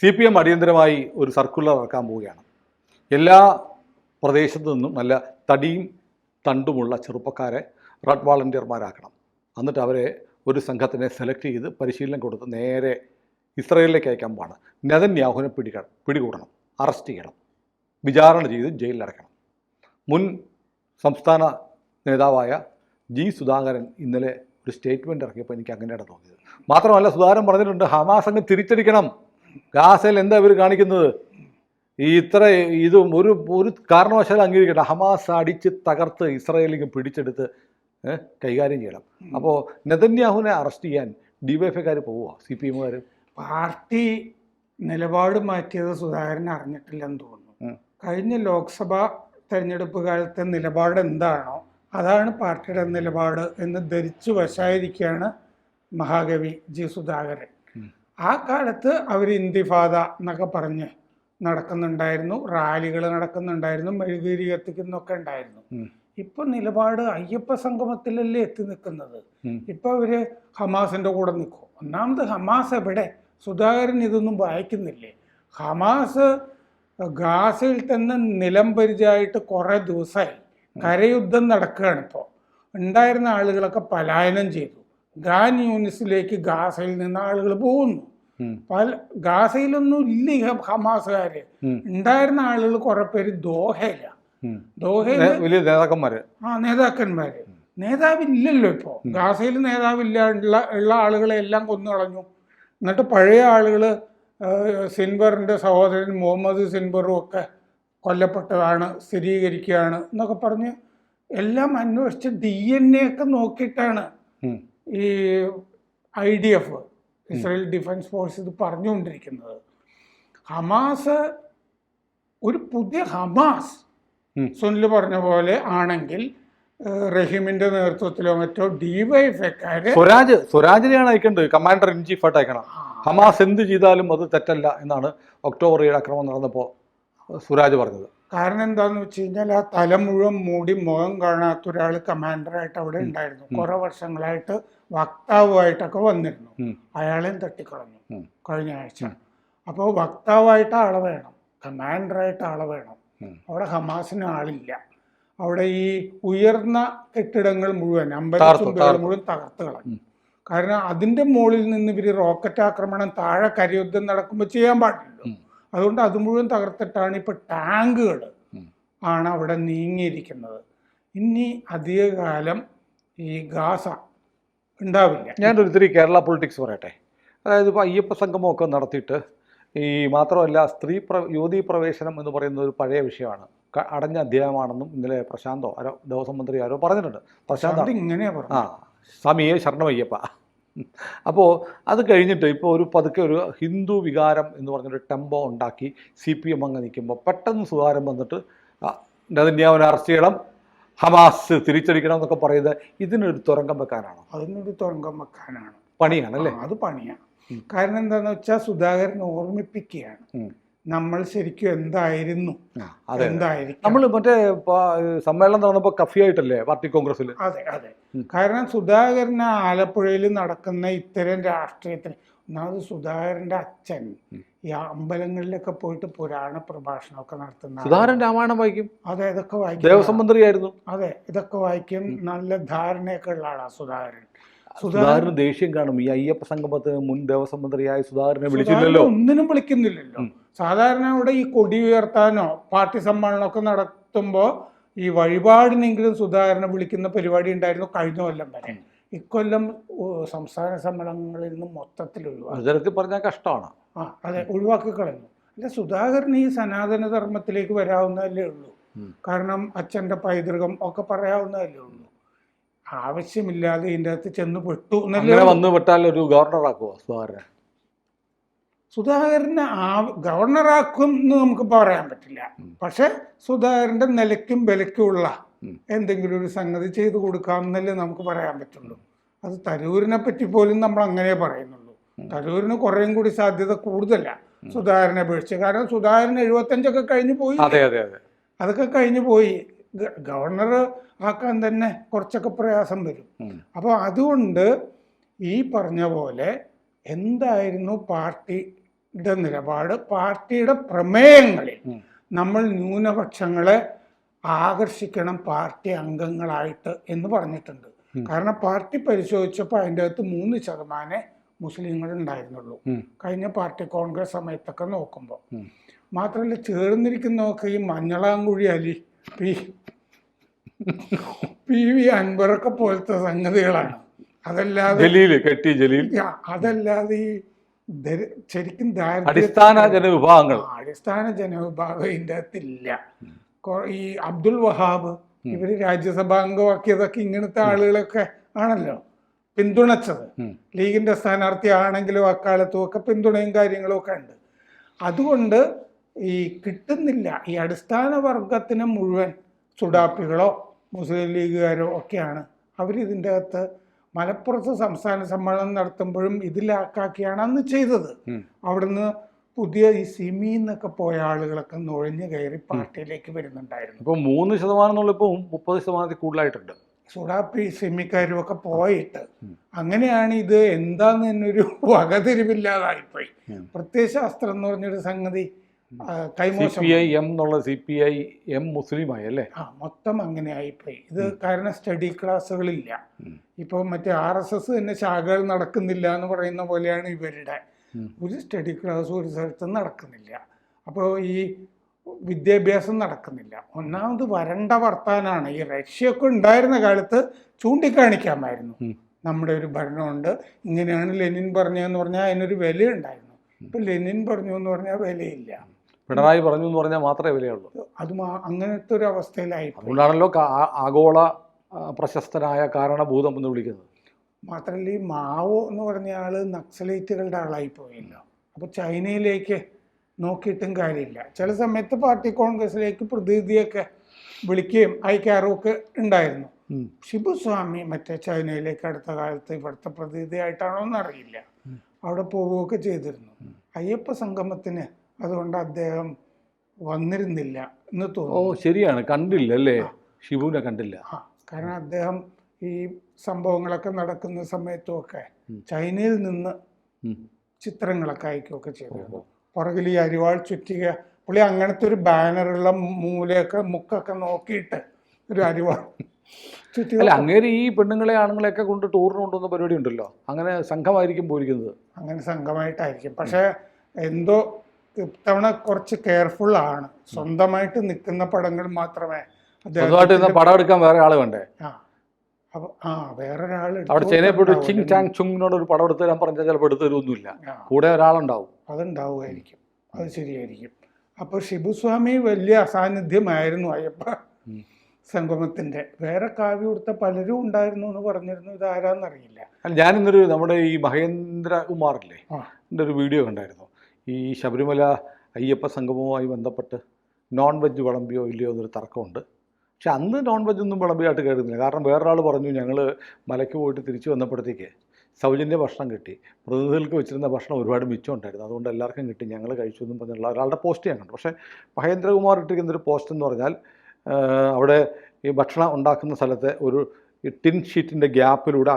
CPM അടിയന്തരമായി ഒരു circular ഇറക്കാൻ പോവുകയാണ്. എല്ലാ പ്രദേശത്തു നിന്നും നല്ല തടിയും തണ്ടുമുള്ള ചെറുപ്പക്കാരെ റെഡ് വാളണ്ടിയർമാരാക്കണം. എന്നിട്ട് അവരെ ഒരു സംഘത്തിനെ സെലക്ട് ചെയ്ത് പരിശീലനം കൊടുത്ത് നേരെ ഇസ്രായേലിലേക്ക് അയക്കാൻ പോവാണ്. നെതന്യാഹുവിനെ പിടികൂടണം, അറസ്റ്റ് ചെയ്യണം, വിചാരണ ചെയ്ത് ജയിലിലടക്കണം. മുൻ സംസ്ഥാന നേതാവായ ജി സുധാകരൻ ഇന്നലെ ഒരു സ്റ്റേറ്റ്മെൻറ്റ് ഇറക്കിയപ്പോൾ എനിക്ക് അങ്ങനെയാണ് തോന്നിയത്. മാത്രമല്ല സുധാകരൻ പറഞ്ഞിട്ടുണ്ട്, ഹമാസ് അങ്ങ് തിരിച്ചടിക്കണം. ഗാസയിൽ എന്താ ഇവർ കാണിക്കുന്നത്? ഇത് ഒരു കാരണവശാലും അംഗീകരിക്കട്ടെ. ഹമാസ് അടിച്ച് തകർത്ത് ഇസ്രായേലിലേക്ക് പിടിച്ചെടുത്ത് കൈകാര്യം ചെയ്യണം. അപ്പോൾ നെതന്യാഹുവിനെ അറസ്റ്റ് ചെയ്യാൻ ഡിവൈഎഫ്ഐക്കാർ പോവുക, CPMകാർ. പാർട്ടി നിലപാട് മാറ്റിയത് സുധാകരൻ അറിഞ്ഞിട്ടില്ലെന്ന് തോന്നുന്നു. കഴിഞ്ഞ ലോക്സഭാ തെരഞ്ഞെടുപ്പ് കാലത്തെ നിലപാട് എന്താണോ അതാണ് പാർട്ടിയുടെ നിലപാട് എന്ന് ധരിച്ചു വശായിരിക്കുകയാണ് മഹാകവി ജി സുധാകരൻ. ആ കാലത്ത് അവർ ഇന്തിഫാദ എന്നൊക്കെ പറഞ്ഞ് നടക്കുന്നുണ്ടായിരുന്നു, റാലികൾ നടക്കുന്നുണ്ടായിരുന്നു, മെഴുകുതിരി കത്തിക്കുന്നൊക്കെ ഉണ്ടായിരുന്നു. ഇപ്പൊ നിലപാട് അയ്യപ്പ സംഗമത്തിലല്ലേ എത്തി നിൽക്കുന്നത്. ഇപ്പൊ അവര് ഹമാസിന്റെ കൂടെ നിൽക്കും. ഒന്നാമത് ഹമാസ് എവിടെ? സുധാകരൻ ഇതൊന്നും വായിക്കുന്നില്ലേ? ഹമാസ് ഗാസയിൽ തന്നെ നിലംപരിചായിട്ട് കുറെ ദിവസമായി. കരയുദ്ധം നടക്കുകയാണ്. ഇപ്പോൾ ഉണ്ടായിരുന്ന ആളുകളൊക്കെ പലായനം ചെയ്തു. ഖാൻ യൂണിസിലേക്ക് ഗാസയിൽ നിന്ന് ആളുകൾ പോകുന്നു. ഗാസയിലൊന്നും ഇല്ല ഹമാസുകാര്. ഉണ്ടായിരുന്ന ആളുകൾ കുറെ പേര് ദോഹയിലാണ്. വലിയ നേതാക്കന്മാര് നേതാവില്ലല്ലോ ഇപ്പോ. ഗാസയിൽ നേതാവില്ല. ഉള്ള ആളുകളെ എല്ലാം കൊന്നു കളഞ്ഞു. എന്നിട്ട് പഴയ ആളുകള് സിൻവറിന്റെ സഹോദരൻ മുഹമ്മദ് സിൻവറും ഒക്കെ കൊല്ലപ്പെട്ടതാണ്, സ്ഥിരീകരിക്കുകയാണ് എന്നൊക്കെ പറഞ്ഞ് എല്ലാം അന്വേഷിച്ച് DNA ഒക്കെ നോക്കിയിട്ടാണ് ഈ IDF, ഇസ്രായേൽ ഡിഫൻസ് ഫോഴ്സ്, ഇത് പറഞ്ഞുകൊണ്ടിരിക്കുന്നത്. ഹമാസ് ഒരു പുതിയ ഹമാസ് സുനിൽ പറഞ്ഞ പോലെ ആണെങ്കിൽ റഹീമിന്റെ നേതൃത്വത്തിലോ മറ്റോ ഡിവൈഎഫ്ഐക്കാര് സ്വരാജിനെയാണ് അയക്കേണ്ടത്, കമാൻഡർ ഇൻ ചീഫ് ആയിട്ട് അയക്കണം. ഹമാസ് എന്ത് ചെയ്താലും അത് തെറ്റല്ല എന്നാണ് ഒക്ടോബർ 7 ആക്രമണം നടന്നപ്പോൾ സ്വരാജ് പറഞ്ഞത്. കാരണം എന്താന്ന് വെച്ച് കഴിഞ്ഞാൽ ആ തല മുഴുവൻ മൂടി മുഖം കാണാത്ത ഒരാൾ കമാൻഡറായിട്ട് അവിടെ ഉണ്ടായിരുന്നു. കുറെ വർഷങ്ങളായിട്ട് വക്താവുമായിട്ടൊക്കെ വന്നിരുന്നു. അയാളെയും തട്ടിക്കളഞ്ഞു കഴിഞ്ഞ ആഴ്ച. അപ്പോൾ വക്താവായിട്ട് ആളെ വേണം, കമാൻഡറായിട്ട് ആളെ വേണം. അവിടെ ഹമാസിന് ആളില്ല. അവിടെ ഈ ഉയർന്ന കെട്ടിടങ്ങൾ മുഴുവൻ, അമ്പലച്ചുംബികൾ മുഴുവൻ തകർത്ത് കളഞ്ഞു. കാരണം അതിൻ്റെ മുകളിൽ നിന്ന് ഇവർ റോക്കറ്റ് ആക്രമണം താഴെ കരയുദ്ധം നടക്കുമ്പോൾ ചെയ്യാൻ പാടില്ലല്ലോ. അതുകൊണ്ട് അത് മുഴുവൻ തകർത്തിട്ടാണ് ഇപ്പോൾ ടാങ്കുകൾ ആണ് അവിടെ നീങ്ങിയിരിക്കുന്നത്. ഇനി അധികകാലം ഈ ഗാസ ഉണ്ടാവില്ല. ഞാനൊരു ഇത്തിരി കേരള പൊളിറ്റിക്സ് പറയട്ടെ. അതായത് ഇപ്പോൾ അയ്യപ്പ സംഗമമൊക്കെ നടത്തിയിട്ട് ഈ മാത്രമല്ല യുവതീ പ്രവേശനം എന്ന് പറയുന്ന ഒരു പഴയ വിഷയമാണ്, അടഞ്ഞ അധ്യായമാണെന്നും ഇന്നലെ പ്രശാന്തോ ദേവസ്വം മന്ത്രി ആരോ പറഞ്ഞിട്ടുണ്ട്. പ്രശാന്ത് ഇങ്ങനെയാ സ്വാമിയെ ശരണമയ്യപ്പ. അപ്പോൾ അത് കഴിഞ്ഞിട്ട് ഇപ്പോൾ ഒരു പതുക്കെ ഒരു ഹിന്ദു വികാരം എന്ന് പറഞ്ഞൊരു ടെമ്പോ ഉണ്ടാക്കി CPM അങ്ങ് നിൽക്കുമ്പോൾ പെട്ടെന്ന് സുധാകരൻ വന്നിട്ട് നെതന്യാഹുവിനെ അറസ്റ്റ് ചെയ്യണം, ഹമാസ് തിരിച്ചടിക്കണം എന്നൊക്കെ പറയുന്നത് ഇതിനൊരു തുരങ്കം വെക്കാനാണോ? അതിനൊരു തുരങ്കം വെക്കാനാണ്. പണിയാണല്ലേ? അത് പണിയാണ്. കാരണം എന്താന്ന് വെച്ചാൽ സുധാകരൻ ഓർമ്മിപ്പിക്കുകയാണ് നമ്മൾ ശരിക്കും എന്തായിരുന്നു. നമ്മൾ മറ്റേ സമ്മേളനം നടന്നപ്പോൾ കഫിയായിട്ടല്ലേ പാർട്ടി കോൺഗ്രസിൽ. അതെ. കാരണം സുധാകരന് ആലപ്പുഴയിൽ നടക്കുന്ന ഇത്തരം രാഷ്ട്രീയത്തിന്, ഒന്നാമത് സുധാകരന്റെ അച്ഛൻ ഈ അമ്പലങ്ങളിലൊക്കെ പോയിട്ട് പുരാണ പ്രഭാഷണമൊക്കെ നടത്തുന്ന, സുധാകരൻ രാമായണം വായിക്കും. അതെ, ഇതൊക്കെ വായിക്കും. ദേവസ്വം മന്ത്രിയായിരുന്നു. അതെ, ഇതൊക്കെ വായിക്കും. നല്ല ധാരണയൊക്കെ ഉള്ള ആളാണ് സുധാകരൻ. സുധാകരന് ദേഷ്യം കാണും. ഈ അയ്യപ്പ സംഗമത്തിന് മുൻ ദേവസ്വം മന്ത്രിയായ സുധാകരനെ വിളിച്ചില്ലല്ലോ, ഒന്നിനും വിളിക്കുന്നില്ലല്ലോ. സാധാരണ അവിടെ ഈ കൊടി ഉയർത്താനോ പാർട്ടി സമ്മേളനമൊക്കെ നടത്തുമ്പോൾ ഈ വഴിപാടിനെങ്കിലും സുധാകരനെ വിളിക്കുന്ന പരിപാടി ഉണ്ടായിരുന്നു കഴിഞ്ഞ കൊല്ലം വരെ. ഇക്കൊല്ലം സംസ്ഥാന സമ്മേളനങ്ങളിൽ നിന്ന് മൊത്തത്തിൽ ഒഴിവാക്കി പറഞ്ഞാൽ കഷ്ടമാണ്. അതെ, ഒഴിവാക്കി കളഞ്ഞു. അല്ല, സുധാകരൻ ഈ സനാതന ധർമ്മത്തിലേക്ക് വരാവുന്നതല്ലേ ഉള്ളൂ. കാരണം അച്ഛൻ്റെ പൈതൃകം ഒക്കെ പറയാവുന്നതല്ലേ ഉള്ളൂ. ആവശ്യമില്ലാതെ ഇതിൻ്റെ അകത്ത് ചെന്ന് പെട്ടു എന്നല്ലേ. വന്ന് പെട്ടാൽ ഒരു ഗവർണറാക്കുമോ സുധാകരനെ? സുധാകരനെ ഗവർണറാക്കും എന്ന് നമുക്ക് പറയാൻ പറ്റില്ല. പക്ഷെ സുധാകരന്റെ നിലയ്ക്കും വിലയ്ക്കുമുള്ള എന്തെങ്കിലും ഒരു സംഗതി ചെയ്തു കൊടുക്കാമെന്നല്ലേ നമുക്ക് പറയാൻ പറ്റുള്ളൂ. അത് തരൂരിനെ പറ്റി പോലും നമ്മൾ അങ്ങനെ പറയുന്നുള്ളൂ. തരൂരിന് കുറേയും കൂടി സാധ്യത കൂടുതലാണ് സുധാകരനെ അപേക്ഷിച്ച്. കാരണം സുധാകരൻ 75 കഴിഞ്ഞു പോയി. അതൊക്കെ കഴിഞ്ഞു പോയി. ഗവർണർ ആക്കാൻ തന്നെ കുറച്ചൊക്കെ പ്രയാസം വരും. അപ്പോൾ അതുകൊണ്ട് ഈ പറഞ്ഞ പോലെ എന്തായിരുന്നു പാർട്ടി നിലപാട് പാർട്ടിയുടെ പ്രമേയങ്ങളിൽ നമ്മൾ ന്യൂനപക്ഷങ്ങളെ ആകർഷിക്കണം പാർട്ടി അംഗങ്ങളായിട്ട് എന്ന് പറഞ്ഞിട്ടുണ്ട്. കാരണം പാർട്ടി പരിശോധിച്ചപ്പോൾ അതിൻ്റെ അകത്ത് 3% മുസ്ലിങ്ങൾ ഉണ്ടായിരുന്നുള്ളൂ കഴിഞ്ഞ പാർട്ടി കോൺഗ്രസ് സമയത്തൊക്കെ നോക്കുമ്പോൾ. മാത്രമല്ല ചേർന്നിരിക്കുന്നതൊക്കെ ഈ മഞ്ഞളാങ്കുഴി അലി PV അൻവറൊക്കെ പോലത്തെ സംഗതികളാണ്. അതല്ലാതെ അതല്ലാതെ ഈ ശരിക്കും അടിസ്ഥാന ജനവിഭാഗങ്ങൾ ഇതിൻ്റെ അകത്തില്ല. ഈ അബ്ദുൽ വഹാബ് ഇവര് രാജ്യസഭാംഗമാക്കിയതൊക്കെ ഇങ്ങനത്തെ ആളുകളൊക്കെ ആണല്ലോ പിന്തുണച്ചത്. ലീഗിന്റെ സ്ഥാനാർത്ഥി ആണെങ്കിലും അക്കാലത്തും ഒക്കെ പിന്തുണയും കാര്യങ്ങളും ഒക്കെ ഉണ്ട്. അതുകൊണ്ട് ഈ കിട്ടുന്നില്ല. ഈ അടിസ്ഥാന വർഗത്തിന് മുഴുവൻ സുഡാപ്പികളോ മുസ്ലിം ലീഗുകാരോ ഒക്കെയാണ്. അവരിതിൻ്റെ അകത്ത് മലപ്പുറത്ത് സംസ്ഥാന സമ്മേളനം നടത്തുമ്പോഴും ഇതിലാക്കാക്കിയാണ് അന്ന് ചെയ്തത്. അവിടുന്ന് പുതിയ ഈ സിമി എന്നൊക്കെ പോയ ആളുകളൊക്കെ നുഴഞ്ഞു കയറി പാർട്ടിയിലേക്ക് വരുന്നുണ്ടായിരുന്നു. ഇപ്പോൾ 3% എന്നുള്ള ഇപ്പോൾ 30% കൂടുതലായിട്ടുണ്ട്. സുഡാപ്പി സിമിക്കാരും ഒക്കെ പോയിട്ട് അങ്ങനെയാണ് ഇത് എന്താന്ന് തന്നെ ഒരു വകതിരിവില്ലാതായിപ്പോയി. പ്രത്യയശാസ്ത്രം എന്ന് പറഞ്ഞൊരു സംഗതി കൈമോശം. CPIM മുസ്ലിമായി അല്ലേ? മൊത്തം അങ്ങനെ ആയിപ്പോയി. ഇത് കാരണം സ്റ്റഡി ക്ലാസ്സുകളില്ല. ഇപ്പോൾ മറ്റേ RSS തന്നെ ശാഖകൾ നടക്കുന്നില്ല എന്ന് പറയുന്ന പോലെയാണ് ഇവരുടെ. ഒരു സ്റ്റഡി ക്ലാസ്സും ഒരു സ്ഥലത്തും നടക്കുന്നില്ല. അപ്പോൾ ഈ വിദ്യാഭ്യാസം നടക്കുന്നില്ല. ഒന്നാമത് വരണ്ട വർത്താനാണ്. ഈ റഷ്യയൊക്കെ ഉണ്ടായിരുന്ന കാലത്ത് ചൂണ്ടിക്കാണിക്കാമായിരുന്നു നമ്മുടെ ഒരു ഭരണമുണ്ട്, ഇങ്ങനെയാണ് ലെനിൻ പറഞ്ഞതെന്ന് പറഞ്ഞാൽ അതിനൊരു വിലയുണ്ടായിരുന്നു. ഇപ്പം ലെനിൻ പറഞ്ഞു എന്ന് പറഞ്ഞാൽ വിലയില്ല. പിണറായി പറഞ്ഞു എന്ന് പറഞ്ഞാൽ മാത്രമേ വിലയുള്ളൂ. അത് അങ്ങനത്തെ ഒരു അവസ്ഥയിലായി. അതുകൊണ്ടാണല്ലോ ആഗോള പ്രശസ്തനായ കാരണഭൂതം എന്ന് വിളിക്കുന്നത്. മാത്രമല്ല ഈ മാവോ എന്ന് പറഞ്ഞ ആള് നക്സലൈറ്റുകളുടെ ആളായി പോയല്ലോ. അപ്പോൾ ചൈനയിലേക്ക് നോക്കിയിട്ടും കാര്യമില്ല. ചില സമയത്ത് പാർട്ടി കോൺഗ്രസിലേക്ക് പ്രതിനിധിയൊക്കെ വിളിക്കുകയും അയക്കാറുമൊക്കെ ഉണ്ടായിരുന്നു. ഷിബുസ്വാമി മറ്റേ ചൈനയിലേക്ക് അടുത്ത കാലത്ത് ഇവിടുത്തെ പ്രതിനിധിയായിട്ടാണോ എന്നറിയില്ല, അവിടെ പോവുകയൊക്കെ ചെയ്തിരുന്നു. അയ്യപ്പ സംഗമത്തിന് അതുകൊണ്ട് അദ്ദേഹം വന്നിരുന്നില്ല എന്ന് തോന്നുന്നു. ശരിയാണ്, കണ്ടില്ല അല്ലേ? ഷിബുവിനെ കണ്ടില്ല. കാരണം അദ്ദേഹം ഈ സംഭവങ്ങളൊക്കെ നടക്കുന്ന സമയത്തുമൊക്കെ ചൈനയിൽ നിന്ന് ചിത്രങ്ങളൊക്കെ അയക്കുകയൊക്കെ ചെയ്തിരുന്നു. പുറകിൽ ഈ അരിവാൾ ചുറ്റിക പുള്ളി അങ്ങനത്തെ ഒരു ബാനറുള്ള മൂലയൊക്കെ മുക്കൊക്കെ നോക്കിയിട്ട് ഒരു അരിവാൾ ചുറ്റി. അല്ല, അങ്ങനെ ഈ പെണ്ണുങ്ങളെ ആണുങ്ങളെയൊക്കെ കൊണ്ട് ടൂറിന് കൊണ്ടുവന്ന പരിപാടി ഉണ്ടല്ലോ, അങ്ങനെ സംഘമായിരിക്കും പോയിരിക്കുന്നത്. അങ്ങനെ സംഘമായിട്ടായിരിക്കും. പക്ഷെ എന്തോ ഇത്തവണ കുറച്ച് കെയർഫുൾ ആണ്. സ്വന്തമായിട്ട് നിൽക്കുന്ന പടങ്ങൾ മാത്രമേ പടം എടുക്കാൻ വേറെ ആള് വേണ്ടേ? വേറൊരാൾ അവിടെ ചൈനയിൽപ്പെട്ട് ചിങ് ചാങ് ചുങ്ങിനോട് ഒരു പടം എടുത്തു തരാൻ പറഞ്ഞാൽ ചിലപ്പോൾ എടുത്തു തരുമൊന്നുമില്ല, കൂടെ ഒരാളുണ്ടാവും. അതുണ്ടാവുമായിരിക്കും, അത് ശരിയായിരിക്കും. അപ്പോൾ ഷിബുസ്വാമി വലിയ അസാന്നിധ്യമായിരുന്നു അയ്യപ്പ സംഗമത്തിന്റെ. വേറെ കാവ്യ കൊടുത്ത പലരും ഉണ്ടായിരുന്നു എന്ന് പറഞ്ഞിരുന്നു. ഇതാരാന്നറിയില്ല. ഞാനിന്നൊരു നമ്മുടെ ഈ മഹേന്ദ്രകുമാറില്ലേ, എൻ്റെ ഒരു വീഡിയോ കണ്ടായിരുന്നു. ഈ ശബരിമല അയ്യപ്പ സംഗമവുമായി ബന്ധപ്പെട്ട് നോൺ വെജ് വിളമ്പിയോ ഇല്ലയോ എന്നൊരു തർക്കമുണ്ട്. പക്ഷെ അന്ന് നോൺ വെജ് ഒന്നും വിളമ്പിയായിട്ട് കരുതുന്നില്ല. കാരണം വേറൊരാൾ പറഞ്ഞു, ഞങ്ങൾ മലയ്ക്ക് പോയിട്ട് തിരിച്ചു വന്നപ്പോഴത്തേക്ക് സൗജന്യ ഭക്ഷണം കിട്ടി, പ്രതിനിധികൾക്ക് വെച്ചിരുന്ന ഭക്ഷണം ഒരുപാട് മിച്ചം ഉണ്ടായിരുന്നു, അതുകൊണ്ട് എല്ലാവർക്കും കിട്ടി, ഞങ്ങൾ കഴിച്ചു എന്നും പറഞ്ഞുള്ള ഒരാളുടെ പോസ്റ്റ് ഞാൻ കണ്ടു. പക്ഷേ മഹേന്ദ്രകുമാർ ഇട്ടിരിക്കുന്നൊരു പോസ്റ്റ് എന്ന് പറഞ്ഞാൽ അവിടെ ഈ ഭക്ഷണം ഉണ്ടാക്കുന്ന സ്ഥലത്തെ ഒരു ടിൻ ഷീറ്റിൻ്റെ ഗ്യാപ്പിലൂടെ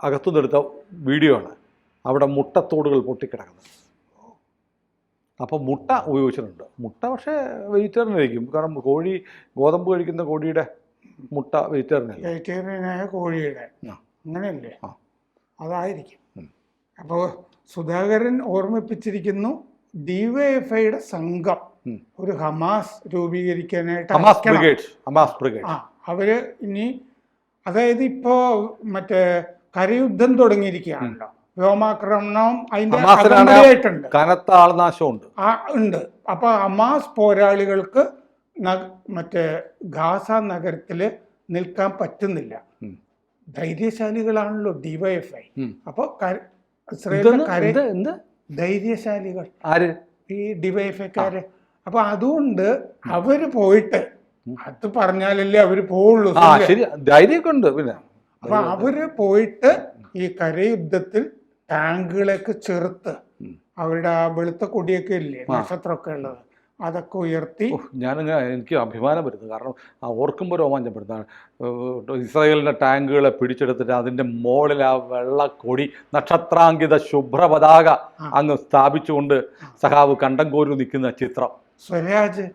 അകത്തുനിന്നെടുത്ത വീഡിയോ ആണ്. അവിടെ മുട്ടത്തോടുകൾ പൊട്ടിക്കിടക്കുന്നത്. അപ്പോൾ മുട്ട ഉപയോഗിച്ചിട്ടുണ്ട്. മുട്ട പക്ഷേ വെജിറ്റേറിയൻ ആയിരിക്കും, കാരണം കോഴി ഗോതമ്പ് കഴിക്കുന്ന കോഴിയുടെ മുട്ട വെജിറ്റേറിയനായ കോഴിയുടെ അങ്ങനെയല്ലേ? അതായിരിക്കും. അപ്പോൾ സുധാകരൻ ഓർമ്മിപ്പിച്ചിരിക്കുന്നു, DYFIയുടെ സംഘം ഒരു ഹമാസ് രൂപീകരിക്കാനായിട്ട് അവര് ഇനി, അതായത് ഇപ്പോ മറ്റേ കരയുദ്ധം തുടങ്ങിയിരിക്കുകയാണല്ലോ, വ്യോമാക്രമണം അതിന്റെ കനത്ത ആൾനാശമുണ്ട് ഉണ്ട്. അപ്പൊ ഹമാസ് പോരാളികൾക്ക് മറ്റേ ഗാസ നഗരത്തില് നിൽക്കാൻ പറ്റുന്നില്ല. ധൈര്യശാലികളാണല്ലോ DYFI. അപ്പൊ ധൈര്യശാലികൾ ഈ DYFIക്കാര്. അപ്പൊ അതുകൊണ്ട് അവര് പോയിട്ട്, അത് പറഞ്ഞാലല്ലേ അവര് പോവുള്ളൂ, ധൈര്യമൊക്കെ ഉണ്ട്. പിന്നെ അപ്പൊ അവര് പോയിട്ട് ഈ കരയുദ്ധത്തിൽ ടാങ്കുകളൊക്കെ ചെറുത്ത് അവരുടെ ആ വെളുത്ത കൊടിയൊക്കെ ഇല്ലേ, നക്ഷത്രമൊക്കെ ഉള്ളത്, അതൊക്കെ ഉയർത്തി. എനിക്ക് അഭിമാനം വരുന്നത്, കാരണം ഓർക്കുമ്പോൾ രോമാഞ്ചപ്പെടുന്നതാണ്. ഇസ്രായേലിൻ്റെ ടാങ്കുകളെ പിടിച്ചെടുത്തിട്ട് അതിൻ്റെ മുകളിൽ ആ വെള്ളക്കൊടി നക്ഷത്രാങ്കിത ശുഭ്ര പതാക അങ്ങ് സ്ഥാപിച്ചുകൊണ്ട് സഖാവ് കണ്ടംകോരു നിൽക്കുന്ന ചിത്രം. സ്വരാജ്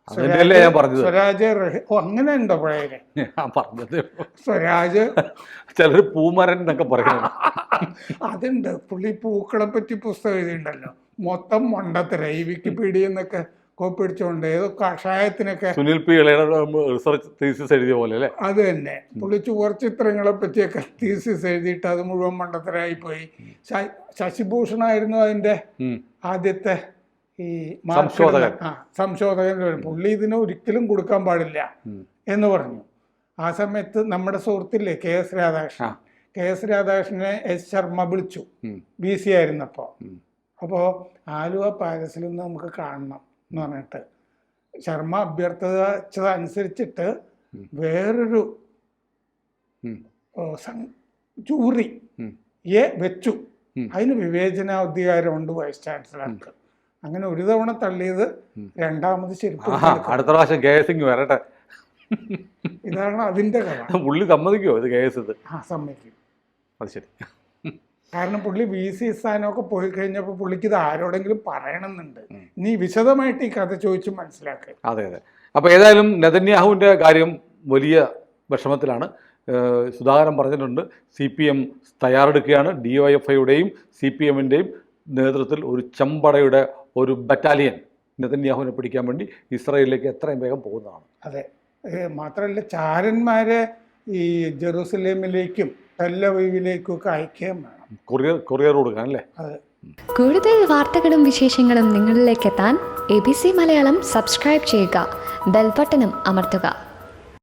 അതിൻ്റെയല്ലേ ഞാൻ പറഞ്ഞത്. സ്വരാജ് അങ്ങനെ ഉണ്ടോ പഴയ? ഞാൻ പറഞ്ഞത് സ്വരാജ് ചിലർ പൂമരൻ എന്നൊക്കെ പറയുന്നത്. അതുണ്ട്. പുള്ളി പൂക്കളെ പറ്റി പുസ്തകം എഴുതിയിട്ടുണ്ടല്ലോ, മൊത്തം മണ്ടത്തര. ഈ വിക്കിപീഡിയ എന്നൊക്കെ കോപ്പി അടിച്ചുകൊണ്ട് ഏതോ കഷായത്തിനൊക്കെ സുനിൽ പി ഇളയുടെ റിസർച്ച് തീസിസ് എഴുതിയ പോലെ അല്ലേ? അത് തന്നെ. പുള്ളി ചുവർച്ചിത്രങ്ങളെ പറ്റിയൊക്കെ തീസിസ് എഴുതിയിട്ട് അത് മുഴുവൻ മണ്ടത്തരായി പോയി. ശശിഭൂഷണായിരുന്നു അതിന്റെ ആദ്യത്തെ ഈ സംശോധകൻ. പുള്ളി ഇതിനെ ഒരിക്കലും കൊടുക്കാൻ പാടില്ല എന്ന് പറഞ്ഞു. ആ സമയത്ത് നമ്മുടെ സുഹൃത്തില്ലേ KS Radhakrishnan, KS രാധാകൃഷ്ണനെ S Sharma വിളിച്ചു, VC ആയിരുന്നപ്പോ. അപ്പോൾ ആലുവ പാലസിൽ നിന്ന് നമുക്ക് കാണണം എന്ന് പറഞ്ഞിട്ട് ശർമ്മ അഭ്യർത്ഥിച്ചതനുസരിച്ചിട്ട് വേറൊരു ജൂറിയെ വെച്ചു. അതിന് വിവേചനാധികാരമുണ്ട് വൈസ് ചാൻസലർക്ക്. അങ്ങനെ ഒരു തവണ തള്ളിയത് രണ്ടാമത് ശരിക്കും അടുത്ത പ്രാവശ്യം കേസിങ് വരട്ടെ. ഇതാണ് അതിന്റെ കഥ. പുള്ളി സമ്മതിക്കുമോ ഇത് കേസ്? സമ്മതിക്കും. അത് ശരി. കാരണം പുള്ളി VC സ്ഥാനമൊക്കെ പോയി കഴിഞ്ഞപ്പോൾ പുള്ളിക്ക് ഇത് ആരോടെങ്കിലും പറയണമെന്നുണ്ട്. നീ വിശദമായിട്ട് ഈ കഥ ചോദിച്ച് മനസ്സിലാക്കുക. അതെ. അപ്പോൾ ഏതായാലും നെതന്യാഹുവിൻ്റെ കാര്യം വലിയ വിഷമത്തിലാണ്. സുധാകരൻ പറഞ്ഞിട്ടുണ്ട്, CPM തയ്യാറെടുക്കുകയാണ്. DYFIയുടെയും CPMൻ്റെയും നേതൃത്വത്തിൽ ഒരു ചെമ്പടയുടെ ഒരു ബറ്റാലിയൻ നെതന്യാഹുവിനെ പിടിക്കാൻ വേണ്ടി ഇസ്രായേലിലേക്ക് എത്രയും വേഗം പോകുന്നതാണ്. അതെ. മാത്രമല്ല ചാരന്മാരെ ഈ ജെറുസലേമിലേക്കും ടെല്ലവീവിലേക്കും ഒക്കെ അയക്കുകയും വേണം. കൊറിയർ കൊടുക്കാൻ അല്ലേ? അതെ. കൂടുതൽ വാർത്തകളും വിശേഷങ്ങളും നിങ്ങളിലേക്ക് എത്താൻ ABC മലയാളം സബ്സ്ക്രൈബ് ചെയ്യുക, ബെൽബട്ടനും അമർത്തുക.